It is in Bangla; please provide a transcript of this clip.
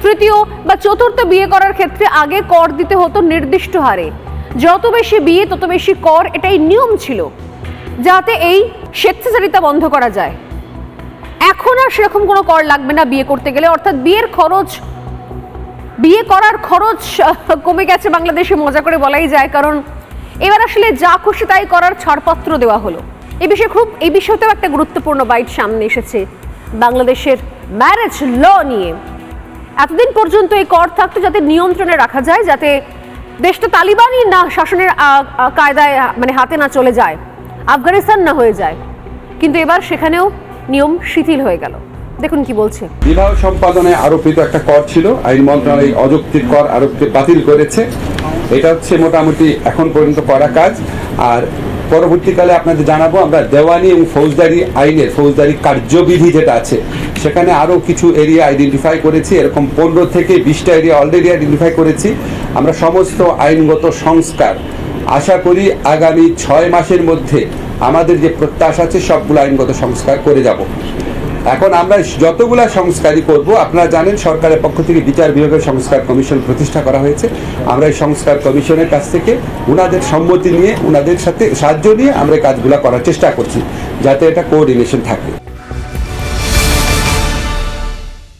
তৃতীয় বা চতুর্থ বিয়ে করার ক্ষেত্রে আগে কর দিতে হতো নির্দিষ্ট হারে, যত বেশি বিয়ে তত বেশি কর, এটাই নিয়ম ছিল, যাতে এই স্বেচ্ছাচারিতা বন্ধ করা যায়। এখন আর সেরকম কোনো কর লাগবে না বিয়ে করতে গেলে, অর্থাৎ বিয়ে করার খরচ কমে গেছে বাংলাদেশে, মজা করে বলাই যায়, কারণ এবার আসলে যা খুশি তাই করার ছাড়পত্র দেওয়া হলো। এই বিষয়তেও একটা গুরুত্বপূর্ণ বাইট সামনে এসেছে বাংলাদেশের ম্যারেজ ল নিয়ে। এতদিন পর্যন্ত এই কর থাকতো যাতে নিয়ন্ত্রণে রাখা যায়, যাতে দেশটা তালিবানি না শাসনের কায়দায় মানে হাতে না চলে যায়, আফগানিস্তান না হয়ে যায়, কিন্তু এবার সেখানেও নিয়ম শিথিল হয়ে গেল। দেখুন কি বলছে। বিবাহ সম্পাদনে আরোপিত একটা কর ছিল, আইন মন্ত্রণালয় অযৌক্তিক কর আরোপকে বাতিল করেছে। এটা হচ্ছে মোটামুটি এখন পর্যন্ত করা কাজ। আর পরবর্তীকালে আপনাদের জানাবো, আমরা দেওয়ানি এবং ফৌজদারি আইনের ফৌজদারি কার্যবিধি যেটা আছে সেখানে আরও কিছু এরিয়া আইডেন্টিফাই করেছি। এরকম 15 থেকে 20টা এরিয়া অলরেডি আইডেন্টিফাই করেছি। আমরা সমস্ত আইনগত সংস্কার আশা করি আগামী 6 মাসের মধ্যে আমাদের যে প্রত্যাশা আছে সবগুলো আইনগত সংস্কার করে যাব। এখন আমরা যতগুলা সংস্কারই করব, আপনারা জানেন সরকারের পক্ষ থেকে বিচার বিভাগের সংস্কার কমিশন প্রতিষ্ঠা করা হয়েছে। আমরা এই সংস্কার কমিশনের কাছ থেকে ওনাদের সম্মতি নিয়ে, ওনাদের সাথে সাহায্য নিয়ে আমরা কাজগুলো করার চেষ্টা করছি, যাতে এটা কোঅর্ডিনেশন থাকে।